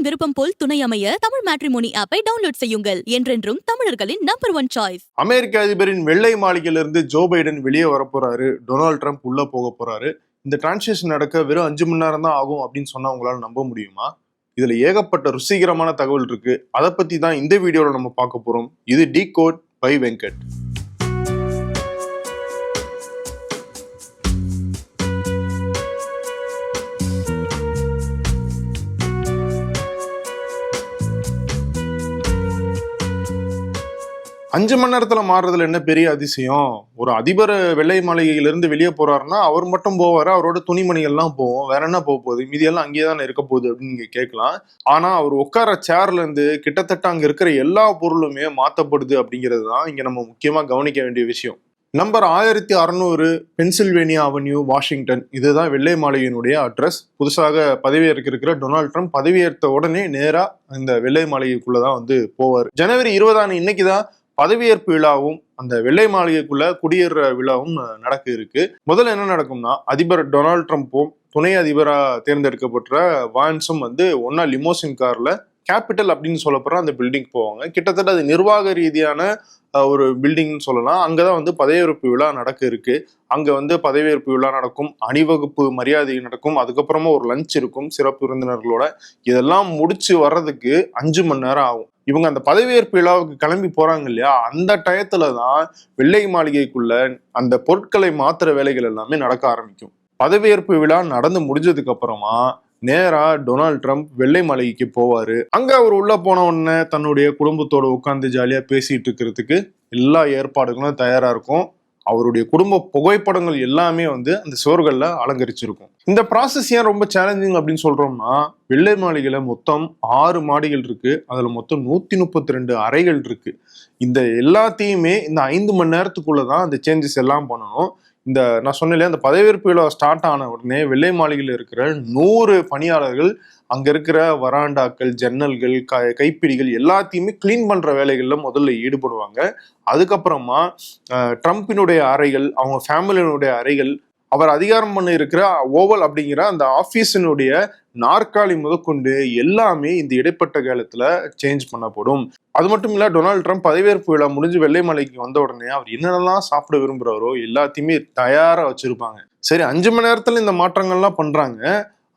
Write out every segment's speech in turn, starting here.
விருப்பம் போல் துணை அமைய தமிழ் மேட்ரிமோனி ஆப்பை டவுன்லோட் செய்யுங்கள். என்றென்றும் தமிழர்களின் நம்பர் 1 சாய்ஸ். அமெரிக்க அதிபரின் வெள்ளை மாளிகையிலிருந்து ஜோ பைடன் வெளியே வரப்போறாரு. டொனால்ட் ட்ரம்ப் உள்ள போக போறாரு. இந்த டிரான்சிஷன் நடக்க வெறும் 5 மணி நேரம் தான் ஆகும் அப்படின்னு சொன்னா உங்களால நம்ப முடியுமா? இதுல ஏகப்பட்ட ருசிகரமான தகவல் இருக்கு. அதை பத்தி தான் இந்த வீடியோல நம்ம பார்க்க போறோம். இது டிகோட் பை வெங்கட். அஞ்சு மணி நேரத்துல மாறுறதுல என்ன பெரிய அதிசயம்? ஒரு அதிபர் வெள்ளை மாளிகையிலிருந்து வெளியே போறாருன்னா அவர் மட்டும் போவாரு, அவரோட துணிமணிகள்லாம் போவோம், வேற என்ன போக போகுது, மீதியெல்லாம் அங்கேயே தானே இருக்க போகுது அப்படின்னு நீங்க கேட்கலாம். ஆனா அவர் உட்கார சேர்ல இருந்து கிட்டத்தட்ட அங்க இருக்கிற எல்லா பொருளுமே மாத்தப்படுது அப்படிங்கிறது தான் இங்க நம்ம முக்கியமா கவனிக்க வேண்டிய விஷயம். Number 1600 Pennsylvania avenue, Washington. இதுதான் வெள்ளை மாளிகையினுடைய அட்ரஸ். புதுசாக பதவியேற்க இருக்கிற டொனால்ட் ட்ரம்ப் பதவியேற்ற உடனே நேரா இந்த வெள்ளை மாளிகைக்குள்ளதான் போவார். ஜனவரி 20 இன்னைக்குதான் பதவியேற்பு விழாவும் அந்த வெள்ளை மாளிகைக்குள்ள குடியேற விழாவும் நடக்க இருக்கு. முதல்ல என்ன நடக்கும்னா, அதிபர் டொனால்ட் ட்ரம்ப்பும் துணை அதிபரா தேர்ந்தெடுக்கப்பட்ட வான்ஸும் ஒன்னா லிமோசின் கார்ல கேபிட்டல் அப்படின்னு சொல்லப்படுற அந்த பில்டிங் போவாங்க. கிட்டத்தட்ட அது நிர்வாக ரீதியான ஒரு பில்டிங்னு சொல்லலாம். அங்கதான் பதவியேற்பு விழா நடக்க இருக்கு. அங்க பதவியேற்பு விழா நடக்கும், அணிவகுப்பு மரியாதை நடக்கும், அதுக்கப்புறமா ஒரு லஞ்ச் இருக்கும் சிறப்பு விருந்தினர்களோட. இதெல்லாம் முடிச்சு வர்றதுக்கு 5 மணி நேரம் ஆகும். இவங்க அந்த பதவியேற்பு விழாவுக்கு கிளம்பி போறாங்க இல்லையா, அந்த டயத்துலதான் வெள்ளை மாளிகைக்குள்ள அந்த பொருட்களை மாத்துற வேலைகள் எல்லாமே நடக்க ஆரம்பிக்கும். பதவியேற்பு விழா நடந்து முடிஞ்சதுக்கு அப்புறமா நேரா டொனால்ட் ட்ரம்ப் வெள்ளை மாளிகைக்கு போவாரு. அங்க அவர் உள்ள போன உடனே தன்னுடைய குடும்பத்தோட உட்கார்ந்து ஜாலியா பேசிட்டு இருக்கிறதுக்கு எல்லா ஏற்பாடுகளும் தயாரா இருக்கும். அவருடைய குடும்ப புகைப்படங்கள் எல்லாமே அந்த சுவர்கள்ல அலங்கரிச்சிருக்கும். இந்த ப்ராசஸ் ஏன் ரொம்ப சேலஞ்சிங் அப்படின்னு சொல்றோம்னா, வெள்ளை மாளிகையில மொத்தம் 6 மாடிகள் இருக்கு. அதுல மொத்தம் 132 அறைகள் இருக்கு. இந்த எல்லாத்தையுமே இந்த 5 மணி நேரத்துக்குள்ளதான் அந்த சேஞ்சஸ் எல்லாம் பண்ணணும். நான் சொன்னேன், அந்த பதவியேற்பு விழா ஸ்டார்ட் ஆன உடனே வெள்ளை மாளிகையில் இருக்கிற 100 பணியாளர்கள் அங்க இருக்கிற வராண்டாக்கள், ஜன்னல்கள், கைப்பிடிகள் எல்லாத்தையுமே கிளீன் பண்ற வேலைகள்ல முதல்ல ஈடுபடுவாங்க. அதுக்கப்புறமா ட்ரம்பினுடைய அறைகள், அவங்க ஃபேமிலியினுடைய அறைகள், அவர் அதிகாரம் பண்ண இருக்கிற ஓவல் அப்படிங்கிற அந்த ஆபீஸினுடைய நாற்காலி முதற்கொண்டு எல்லாமே இந்த இடைப்பட்ட காலத்துல சேஞ்ச் பண்ணப்படும். அது மட்டும் இல்ல, டொனால்ட் ட்ரம்ப் பதவியேற்பு விழா முடிஞ்சு வெள்ளை மாளிகைக்கு வந்த உடனே அவர் என்னென்னலாம் சாப்பிட விரும்புறாரோ எல்லாத்தையுமே தயாரா வச்சிருப்பாங்க. சரி, 5 மணி நேரத்துல இந்த மாற்றங்கள்லாம் பண்றாங்க.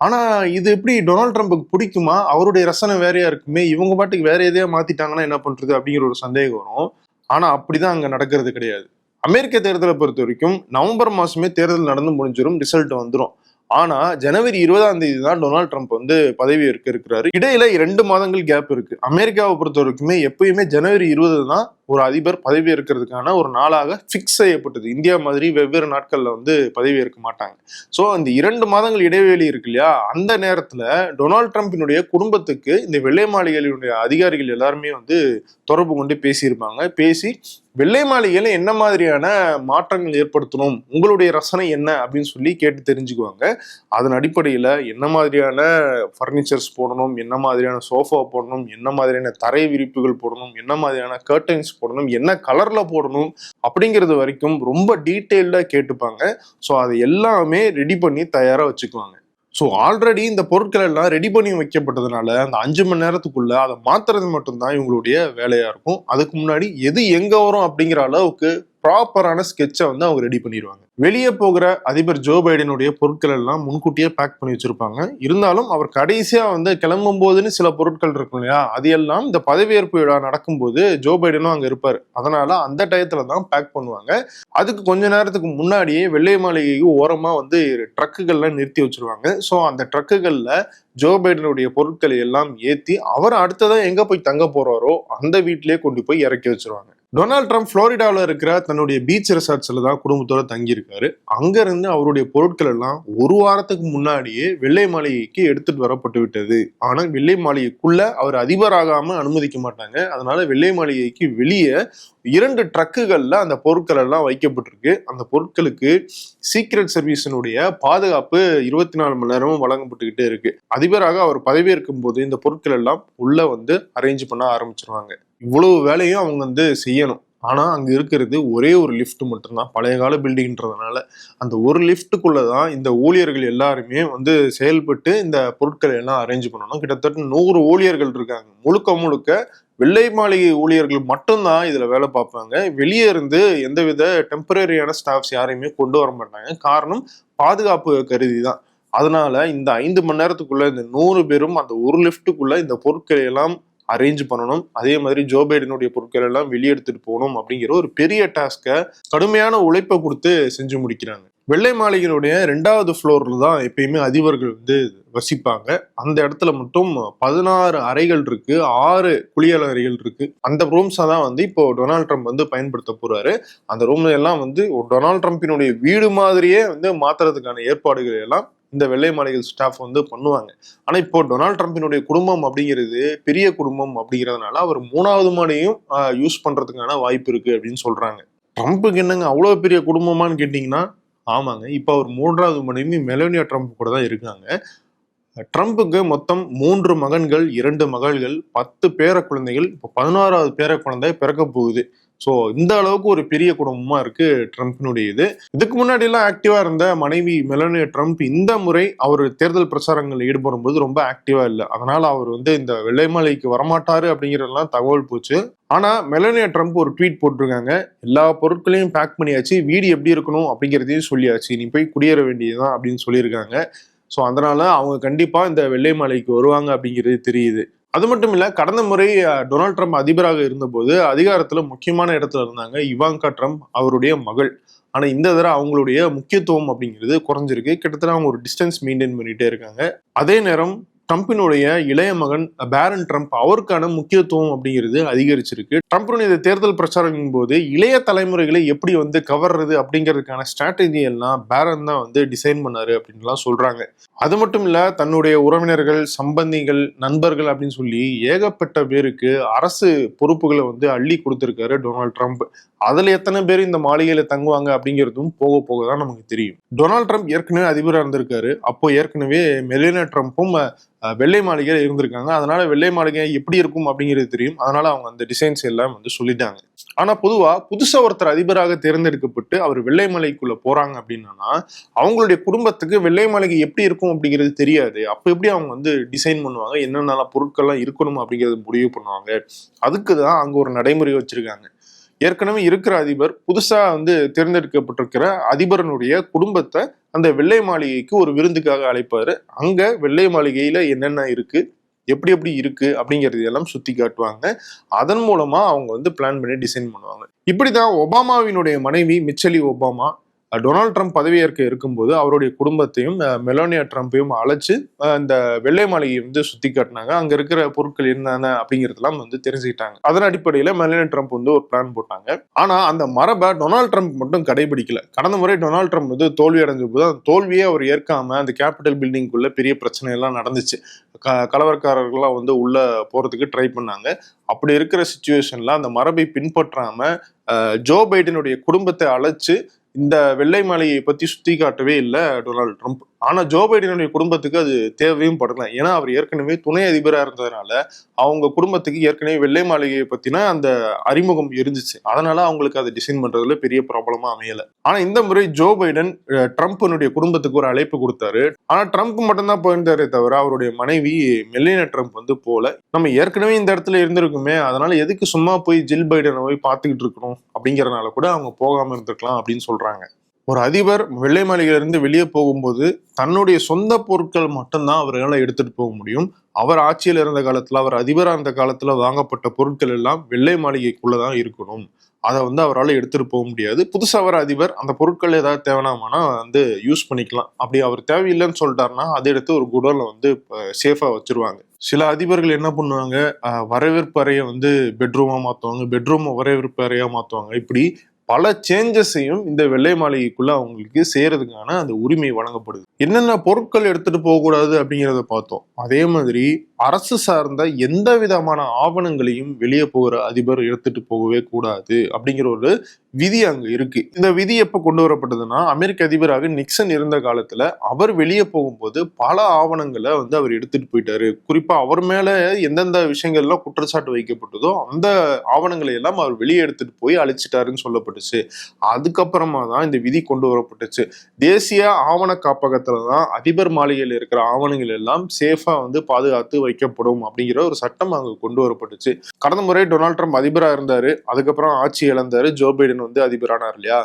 ஆனா இது எப்படி டொனால்ட் ட்ரம்புக்கு பிடிக்குமா? அவருடைய ரசனை வேறையா இருக்குமே, இவங்க பாட்டுக்கு வேற எதையா மாத்திட்டாங்கன்னா என்ன பண்றது அப்படிங்கிற ஒரு சந்தேகம் வரும். ஆனா அப்படிதான் அங்க நடக்கிறது கிடையாது. அமெரிக்க தேர்தலை பொறுத்த வரைக்கும் நவம்பர் மாசமே தேர்தல் நடந்து முடிஞ்சிடும், ரிசல்ட் வந்துடும். ஆனா ஜனவரி 20 தான் டொனால்ட் ட்ரம்ப் பதவி ஏற்க இருக்கிறாரு. இடையில 2 மாதங்கள் கேப் இருக்கு. அமெரிக்காவை பொறுத்த வரைக்குமே எப்பயுமே ஜனவரி 20 தான் ஒரு அதிபர் பதவி ஏற்கிறதுக்கான ஒரு நாளாக பிக்ஸ் செய்யப்பட்டது. இந்தியா மாதிரி வெவ்வேறு நாட்கள்ல பதவி ஏற்க மாட்டாங்க. சோ இந்த 2 மாதங்கள் இடைவெளி இருக்கு இல்லையா, அந்த நேரத்துல டொனால்ட் ட்ரம்பினுடைய குடும்பத்துக்கு இந்த வெள்ளை மாளிகையினுடைய அதிகாரிகள் எல்லாருமே தொடர்பு கொண்டு பேசியிருப்பாங்க. பேசி வெள்ளை மாளிகையில என்ன மாதிரியான மாற்றங்கள் ஏற்படுத்தணும், உங்களுடைய ரசனை என்ன அப்படின்னு சொல்லி கேட்டு தெரிஞ்சுக்குவாங்க. அதன் அடிப்படையில என்ன மாதிரியான பர்னிச்சர்ஸ் போடணும், என்ன மாதிரியான சோஃபா போடணும், என்ன மாதிரியான தரை விரிப்புகள் போடணும், என்ன மாதிரியான கர்டன்ஸ் போடணும், என்ன கலர்ல போடணும் அப்படிங்கிறது வரைக்கும் ரொம்ப டீட்டெயில்டா கேட்டுப்பாங்க. ஸோ அதை எல்லாமே ரெடி பண்ணி தயாரா வச்சுக்குவாங்க. ஸோ ஆல்ரெடி இந்த பொருட்கள் எல்லாம் ரெடி பண்ணி வைக்கப்பட்டதுனால அந்த 5 மணி நேரத்துக்குள்ள அதை மாத்துறது மட்டும்தான் இவங்களுடைய வேலையா இருக்கும். அதுக்கு முன்னாடி எது எங்க வரும் அப்படிங்கிற அளவுக்கு ப்ராப்பரான ஸ்கெட்சை அவங்க ரெடி பண்ணிடுவாங்க. வெளியே போகிற அதிபர் ஜோ பைடனுடைய பொருட்கள் எல்லாம் முன்கூட்டியே பேக் பண்ணி வச்சிருப்பாங்க. இருந்தாலும் அவர் கடைசியா கிளம்பும் போதுன்னு சில பொருட்கள் இருக்கும் இல்லையா, அது எல்லாம் இந்த பதவியேற்பு விழா நடக்கும்போது ஜோ பைடனும் அங்க இருப்பாரு. அதனால அந்த டயத்துல தான் பேக் பண்ணுவாங்க. அதுக்கு கொஞ்ச நேரத்துக்கு முன்னாடியே வெள்ளை மாளிகைக்கு ஓரமா ட்ரக்குகள்லாம் நிறுத்தி வச்சிருவாங்க. ஸோ அந்த ட்ரக்குகள்ல ஜோ பைடனுடைய பொருட்களை எல்லாம் ஏத்தி அவர் அடுத்ததான் எங்க போய் தங்க போறாரோ அந்த வீட்டிலேயே கொண்டு போய் இறக்கி வச்சிருவாங்க. டொனால்ட் ட்ரம்ப் புளோரிடாவில் இருக்கிற தன்னுடைய பீச் ரிசார்ட்ஸ்ல தான் குடும்பத்தோட தங்கி இருக்காரு. அங்க இருந்து அவருடைய பொருட்கள் எல்லாம் ஒரு வாரத்துக்கு முன்னாடியே வெள்ளை மாளிகைக்கு எடுத்துட்டு வரப்பட்டு விட்டது. ஆனா வெள்ளை மாளிகைக்குள்ள அவர் அதிபராகாம அனுமதிக்க மாட்டாங்க. அதனால வெள்ளை மாளிகைக்கு வெளியே 2 ட்ரக்குகள்ல அந்த பொருட்கள் எல்லாம் வைக்கப்பட்டிருக்கு. அந்த பொருட்களுக்கு சீக்ரெட் சர்வீஸினுடைய பாதுகாப்பு 24 மணி நேரமும் வழங்கப்பட்டுக்கிட்டே இருக்கு. அதிபராக அவர் பதவியேற்கும் போது இந்த பொருட்கள் எல்லாம் உள்ள அரேஞ்ச் பண்ண ஆரம்பிச்சிருவாங்க. இவ்வளவு வேலையும் அவங்க செய்யணும். ஆனா அங்க இருக்கிறது ஒரே ஒரு லிஃப்ட் மட்டும்தான், பழைய கால பில்டிங்ன்றதுனால அந்த ஒரு லிஃப்ட்டுக்குள்ளதான் இந்த ஊழியர்கள் எல்லாருமே வந்து செயல்பட்டு இந்த பொருட்களை எல்லாம் அரேஞ்ச் பண்ணணும். கிட்டத்தட்ட 100 ஊழியர்கள் இருக்காங்க. முழுக்க முழுக்க வெள்ளை மாளிகை ஊழியர்கள் மட்டும்தான் இதுல வேலை பார்ப்பாங்க. வெளியே இருந்து எந்தவித டெம்பரரியான ஸ்டாஃப்ஸ் யாரையுமே கொண்டு வர மாட்டாங்க. காரணம் பாதுகாப்பு கருதி தான். அதனால இந்த 5 மணி நேரத்துக்குள்ள இந்த 100 பேரும் அந்த ஒரு லிஃப்ட்டுக்குள்ள இந்த பொருட்களை எல்லாம் அரேஞ்ச் பண்ணணும். அதே மாதிரி ஜோ பைடனுடைய பொருட்கள் எல்லாம் வெளியெடுத்துட்டு போகணும் அப்படிங்கிற ஒரு பெரிய டாஸ்கை கடுமையான உழைப்பை கொடுத்து செஞ்சு முடிக்கிறாங்க. வெள்ளை மாளிகையினுடைய 2வது ஃப்ளோர்ல தான் எப்பயுமே அதிபர்கள் வந்து வசிப்பாங்க. அந்த இடத்துல மட்டும் 16 அறைகள் இருக்கு, 6 குளியல் அறைகள் இருக்கு. அந்த ரூம்ஸை தான் வந்து இப்போ டொனால்ட் ட்ரம்ப் வந்து பயன்படுத்த போறாரு. அந்த ரூம் எல்லாம் வந்து டொனால்ட் ட்ரம்பினுடைய வீடு மாதிரியே வந்து மாத்துறதுக்கான ஏற்பாடுகள் எல்லாம் இந்த வெள்ளை மாளிகை ஸ்டாஃப் வந்து பண்ணுவாங்க. ஆனா இப்போ டொனால்ட் ட்ரம்பினுடைய குடும்பம் அப்படிங்கிறது பெரிய குடும்பம் அப்படிங்கிறதுனால அவர் 3வது மாடியையும் யூஸ் பண்றதுக்கான வாய்ப்பு இருக்கு அப்படின்னு சொல்றாங்க. ட்ரம்ப்புக்கு என்னங்க அவ்வளவு பெரிய குடும்பமான்னு கேட்டீங்கன்னா ஆமாங்க, இப்போ அவர் 3வது மனைவி மெலோனியா ட்ரம்ப் கூட தான் இருக்காங்க. ட்ரம்ப்புக்கு மொத்தம் 3 மகன்கள், 2 மகள்கள், 10 பேர குழந்தைகள், இப்போ 11வது பேர குழந்தை பிறக்க போகுது. ஸோ இந்த அளவுக்கு ஒரு பெரிய குடும்பமா இருக்கு ட்ரம்ப்பினுடைய இது. இதுக்கு முன்னாடி எல்லாம் ஆக்டிவா இருந்த மனைவி மெலனியா ட்ரம்ப் இந்த முறை அவர் தேர்தல் பிரச்சாரங்களில் ஈடுபடும் போது ரொம்ப ஆக்டிவா இல்லை. அதனால அவர் வந்து இந்த வெள்ளை மாளிகைக்கு வரமாட்டாரு அப்படிங்கிறதெல்லாம் தகவல் போச்சு. ஆனா மெலனியா ட்ரம்ப் ஒரு ட்வீட் போட்டிருக்காங்க, எல்லா பொருட்களையும் பேக் பண்ணியாச்சு, வீடு எப்படி இருக்கணும் அப்படிங்கிறதையும் சொல்லியாச்சு, நீ போய் குடியேற வேண்டியதுதான் அப்படின்னு சொல்லியிருக்காங்க. ஸோ அதனால அவங்க கண்டிப்பா இந்த வெள்ளை மாளிகைக்கு வருவாங்க அப்படிங்கிறது தெரியுது. அது மட்டும் இல்ல, கடந்த முறை டொனால்ட் ட்ரம்ப் அதிபராக இருந்தபோது அதிகாரத்துல முக்கியமான இடத்துல இருந்தாங்க இவாங்கா ட்ரம்ப், அவருடைய மகள். ஆனா இந்த தடவை அவங்களுடைய முக்கியத்துவம் அப்படிங்கிறது குறைஞ்சிருக்கு. கிட்டத்தட்ட அவங்க ஒரு டிஸ்டன்ஸ் மெயின்டைன் பண்ணிட்டே இருக்காங்க. அதே நேரம் ட்ரம்பினுடைய இளைய மகன் பேரன் ட்ரம்ப், அவருக்கான முக்கியத்துவம் அப்படிங்கிறது அதிகரிச்சிருக்கு. ட்ரம்பினுடைய தேர்தல் பிரச்சாரத்தின் போது இளைய தலைமுறைகளை எப்படி வந்து கவர்றது அப்படிங்கிறதுக்கான ஸ்ட்ராட்டஜி எல்லாம் பேரன் தான் வந்து டிசைன் பண்ணாரு அப்படின்லாம் சொல்றாங்க. அது மட்டும் இல்ல, தன்னுடைய உறவினர்கள், சம்பந்திகள், நண்பர்கள் அப்படின்னு சொல்லி ஏகப்பட்ட பேருக்கு அரசு பொறுப்புகளை வந்து அள்ளி கொடுத்திருக்காரு டொனால்ட் ட்ரம்ப். அதுல எத்தனை பேர் இந்த மாளிகையில தங்குவாங்க அப்படிங்கிறதும் போக போக தான் நமக்கு தெரியும். டொனால்ட் ட்ரம்ப் ஏற்கனவே அதிபராக இருந்திருக்காரு. அப்போ ஏற்கனவே மெலினா ட்ரம்ப்பும் வெள்ளை மாளிகையில இருந்திருக்காங்க. அதனால வெள்ளை மாளிகை எப்படி இருக்கும் அப்படிங்கிறது தெரியும். அதனால அவங்க அந்த டிசைன்ஸ் எல்லாம் வந்து சொல்லிட்டாங்க. ஆனா பொதுவா புதுசா ஒருத்தர் அதிபராக தேர்ந்தெடுக்கப்பட்டு அவர் வெள்ளை மாளிகைக்குள்ள போறாங்க அப்படின்னா அவங்களுடைய குடும்பத்துக்கு வெள்ளை மாளிகை எப்படி இருக்கும் அப்படிங்கிறது தெரியாது. அப்ப எப்படி அவங்க வந்து டிசைன் பண்ணுவாங்க, என்னென்ன பொருட்கள்லாம் இருக்கணும் அப்படிங்கறது முடிவு பண்ணுவாங்க. அதுக்குதான் அங்க ஒரு நடைமுறை வச்சிருக்காங்க. ஏற்கனவே இருக்கிற அதிபர் புதுசா வந்து தேர்ந்தெடுக்கப்பட்டிருக்கிற அதிபரனுடைய குடும்பத்தை அந்த வெள்ளை மாளிகைக்கு ஒரு விருந்துக்காக அழைப்பாரு. அங்க வெள்ளை மாளிகையில என்னென்ன இருக்கு, எப்படி எப்படி இருக்கு அப்படிங்கிறது எல்லாம் சுத்தி காட்டுவாங்க. அதன் மூலமா அவங்க வந்து பிளான் பண்ணி டிசைன் பண்ணுவாங்க. இப்படிதான் ஒபாமாவினுடைய மனைவி மிச்சலி ஒபாமா டொனால்ட் ட்ரம்ப் பதவியேற்க இருக்கும்போது அவருடைய குடும்பத்தையும் மெலோனியா ட்ரம்பையும் அழைச்சு இந்த வெள்ளை மாளிகையை வந்து சுத்தி காட்டினாங்க. அங்க இருக்கிற பொருட்கள் என்னென்ன அப்படிங்கிறதெல்லாம் வந்து தெரிஞ்சுக்கிட்டாங்க. அதன் அடிப்படையில மெலோனியா ட்ரம்ப் வந்து ஒரு பிளான் போட்டாங்க. ஆனா அந்த மரபை டொனால்ட் ட்ரம்ப் மட்டும் கடைபிடிக்கல. கடந்த முறை டொனால்ட் ட்ரம்ப் வந்து தோல்வி அடைஞ்ச போது அந்த தோல்வியே அவர் ஏற்காம அந்த கேபிட்டல் பில்டிங்குள்ள பெரிய பிரச்சனை எல்லாம் நடந்துச்சு. கலவரக்காரர்கள்லாம் வந்து உள்ள போறதுக்கு ட்ரை பண்ணாங்க. அப்படி இருக்கிற சிச்சுவேஷன்ல அந்த மரபை பின்பற்றாம ஜோ பைடனுடைய குடும்பத்தை அழைச்சு இந்த வெள்ளை மாளிகையை பத்தி சுத்தி காட்டவே இல்லை டொனால்ட் ட்ரம்ப். ஆனா ஜோ பைடனுடைய குடும்பத்துக்கு அது தேவையும் படல. ஏன்னா அவர் ஏற்கனவே துணை அதிபராக இருந்ததுனால அவங்க குடும்பத்துக்கு ஏற்கனவே வெள்ளை மாளிகையை பத்தின அந்த அறிமுகம் இருந்துச்சு. அதனால அவங்களுக்கு அதை டிசைன் பண்றதுல பெரிய ப்ராப்ளமா அமையல. ஆனா இந்த முறை ஜோ பைடன் ட்ரம்ப்னுடைய குடும்பத்துக்கு ஒரு அழைப்பு கொடுத்தாரு. ஆனா ட்ரம்ப் மட்டும்தான் போயிருந்தாரே தவிர அவருடைய மனைவி மெலினா ட்ரம்ப் வந்து போல. நம்ம ஏற்கனவே இந்த இடத்துல இருந்திருக்குமே, அதனால எதுக்கு சும்மா போய் ஜில் பைடனை போய் பார்த்துக்கிட்டு இருக்கணும் அப்படிங்கறதுனால கூட அவங்க போகாம இருந்திருக்கலாம் அப்படின்னு சொல்றாங்க. ஒரு அதிபர் வெள்ளை மாளிகையிலிருந்து வெளியே போகும்போது தன்னுடைய சொந்த பொருட்கள் மட்டும்தான் அவரால் எடுத்துட்டு போக முடியும். அவர் ஆட்சியில் இருந்த காலத்துல, அவர் அதிபராக இருந்த காலத்துல வாங்கப்பட்ட பொருட்கள் எல்லாம் வெள்ளை மாளிகைக்குள்ளதான் இருக்கணும். அதை வந்து அவரால் எடுத்துட்டு போக முடியாது. புதுசா வர அதிபர் அந்த பொருட்கள் ஏதாவது தேவைனாமானா வந்து யூஸ் பண்ணிக்கலாம். அப்படி அவர் தேவையில்லைன்னு சொல்லிட்டாருன்னா அதை எடுத்து ஒரு குடோன்ல வந்து சேஃபா வச்சிருவாங்க. சில அதிபர்கள் என்ன பண்ணுவாங்க, வரவேற்பு அறையை வந்து பெட்ரூமா மாத்துவாங்க, பெட்ரூமை வரவேற்பு அறையா மாத்துவாங்க. இப்படி பல சேஞ்சஸையும் இந்த வெள்ளை மாளிகைக்குள்ள அவங்களுக்கு செய்யறதுக்கான அந்த உரிமை வழங்கப்படுது. என்னென்ன பொருட்கள் எடுத்துட்டு போகக்கூடாது அப்படிங்கிறத பார்த்தோம். அதே மாதிரி அரசு சார்ந்த எந்த விதமான ஆவணங்களையும் வெளியே போகிற அதிபர் எடுத்துட்டு போகவே கூடாது அப்படிங்கிற ஒரு விதி அங்க இருக்கு. இந்த விதி எப்ப கொண்டு வரப்பட்டதுன்னா, அமெரிக்க அதிபராக நிக்சன் இருந்த காலத்துல அவர் வெளியே போகும்போது பல ஆவணங்களை அவர் எடுத்துட்டு போயிட்டாரு. குறிப்பா அவர் மேல எந்தெந்த விஷயங்கள்லாம் குற்றச்சாட்டு வைக்கப்பட்டதோ அந்த ஆவணங்களை எல்லாம் அவர் வெளியே எடுத்துட்டு போய் அழிச்சிட்டாருன்னு சொல்லப்பட்டுச்சு. அதுக்கப்புறமா தான் இந்த விதி கொண்டு வரப்பட்டுச்சு. தேசிய ஆவண காப்பகத்துல தான் அதிபர் மாளிகையில் இருக்கிற ஆவணங்கள் எல்லாம் சேஃபா பாதுகாத்து வைக்கப்படும் அப்படிங்கிற ஒரு சட்டம் அங்க கொண்டு வரப்பட்டுச்சு. கடந்த முறை டொனால்ட் ட்ரம்ப் அதிபரா இருந்தாரு. அதுக்கப்புறம் ஆட்சி இழந்தாரு. ஜோ பைடன் அதிபரானார் இல்லையா?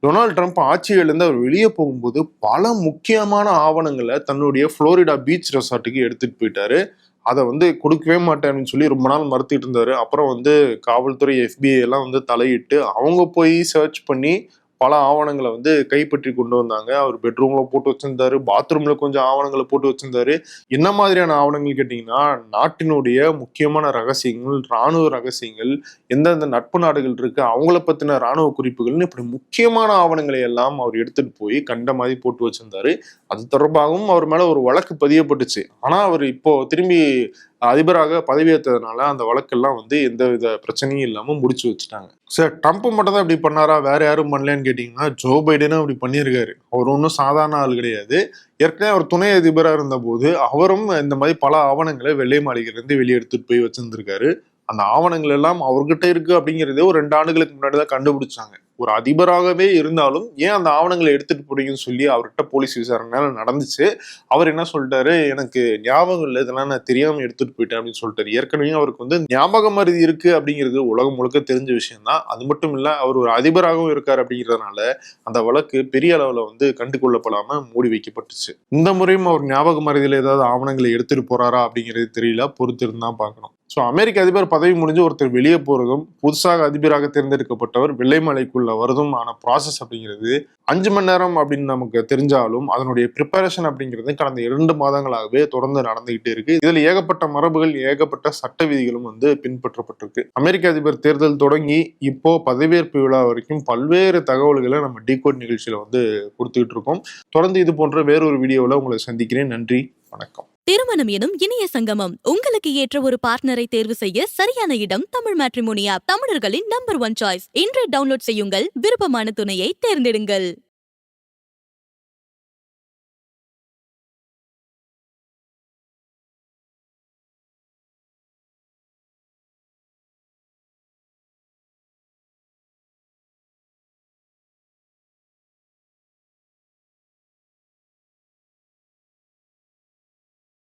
டொனால்ட் ட்ரம்ப் ஆட்சியிலிருந்து அவர் வெளியே போகும்போது பல முக்கியமான ஆவணங்களை தன்னுடைய புளோரிடா பீச் ரெசார்ட்டுக்கு எடுத்துட்டு போயிட்டாரு. அதை கொடுக்கவே மாட்டேன்னு சொல்லி ரொம்ப நாள் மறுத்துட்டு இருந்தாரு. அப்புறம் காவல்துறை FBI எல்லாம் தலையிட்டு அவங்க போய் சர்ச் பண்ணி பல ஆவணங்களை கைப்பற்றி கொண்டு வந்தாங்க. அவர் பெட்ரூம்ல போட்டு வச்சிருந்தாரு, பாத்ரூம்ல கொஞ்சம் ஆவணங்களை போட்டு வச்சிருந்தாரு. என்ன மாதிரியான ஆவணங்கள் கேட்டீங்கன்னா, நாட்டினுடைய முக்கியமான ரகசியங்கள், ராணுவ ரகசியங்கள், எந்தெந்த நட்பு நாடுகள் இருக்கு அவங்கள பத்தின ராணுவ குறிப்புகள்னு இப்படி முக்கியமான ஆவணங்களை எல்லாம் அவர் எடுத்துட்டு போய் கண்ட மாதிரி போட்டு வச்சிருந்தாரு. அது தொடர்பாகவும் அவர் மேல ஒரு வழக்கு பதியப்பட்டுச்சு. ஆனா அவர் இப்போ திரும்பி அதிபராக பதவியேற்றதுனால அந்த வழக்கெல்லாம் எந்தவித பிரச்சனையும் இல்லாம முடிச்சு வச்சுட்டாங்க. சார், ட்ரம்ப் மட்டும் தான் இப்படி பண்ணாரா, வேற யாரும் பண்ணலன்னு கேட்டீங்கன்னா, ஜோ பைடனும் அப்படி பண்ணியிருக்காரு. அவர் ஒன்றும் சாதாரண ஆள் கிடையாது. ஏற்கனவே அவர் துணை அதிபராக இருந்த போது அவரும் இந்த மாதிரி பல ஆவணங்களை வெள்ளை மாளிகையிலிருந்து வெளியே எடுத்துட்டு போய் வச்சிருந்திருக்காரு. அந்த ஆவணங்கள் எல்லாம் அவர்கிட்ட இருக்கு அப்படிங்கிறதே ஒரு 2 ஆண்டுகளுக்கு முன்னாடி தான் கண்டுபிடிச்சாங்க. ஒரு அதிபராகவே இருந்தாலும் ஏன் அந்த ஆவணங்களை எடுத்துட்டு போறீங்கன்னு சொல்லி அவர்கிட்ட போலீஸ் விசாரணை நடந்துச்சு. அவர் என்ன சொல்லிட்டாரு, எனக்கு ஞாபகம் இல்லை, இதெல்லாம் நான் தெரியாம எடுத்துட்டு போயிட்டேன் அப்படின்னு சொல்லிட்டாரு. ஏற்கனவே அவருக்கு ஞாபக மருதி இருக்கு அப்படிங்கிறது உலகம் முழுக்க தெரிஞ்ச விஷயம் தான். அது மட்டும் இல்ல, அவர் ஒரு அதிபராகவும் இருக்காரு அப்படிங்கிறதுனால அந்த வழக்கு பெரிய அளவுல கண்டு கொள்ளப்படாம மூடி வைக்கப்பட்டுச்சு. இந்த முறையும் அவர் ஞாபக மருதியில ஏதாவது ஆவணங்களை எடுத்துட்டு போறாரா அப்படிங்கிறது தெரியல, பொறுத்திருந்து தான் பார்க்கணும். ஸோ அமெரிக்க அதிபர் பதவி முடிஞ்சு ஒருத்தர் வெளியே போறதும் புதுசாக அதிபராக தேர்ந்தெடுக்கப்பட்டவர் வெள்ளை மாளிகைக்குள்ள வருதும் ஆன ப்ராசஸ் அப்படிங்கிறது 5 மணி நேரம் அப்படின்னு நமக்கு தெரிஞ்சாலும் அதனுடைய ப்ரிப்பரேஷன் அப்படிங்கிறது கடந்த 2 மாதங்களாகவே தொடர்ந்து நடந்துகிட்டே இருக்கு. இதுல ஏகப்பட்ட மரபுகள், ஏகப்பட்ட சட்ட விதிகளும் பின்பற்றப்பட்டிருக்கு. அமெரிக்க அதிபர் தேர்தல் தொடங்கி இப்போ பதவியேற்பு விழா வரைக்கும் பல்வேறு தகவல்களை நம்ம டிகோட் நிகழ்ச்சியில கொடுத்துக்கிட்டு இருக்கோம். தொடர்ந்து இது போன்ற வேறொரு வீடியோவில் உங்களை சந்திக்கிறேன். நன்றி, வணக்கம். திருமணம் எனும் இனிய சங்கமம். உங்களுக்கு ஏற்ற ஒரு பார்ட்னரை தேர்வு செய்ய சரியான இடம் தமிழ் மேட்ரிமோனி ஆப். தமிழர்களின் நம்பர் 1 சாய்ஸ். இன்றே டவுன்லோட் செய்யுங்கள். விருப்பமான துணையை தேர்ந்தெடுங்கள்.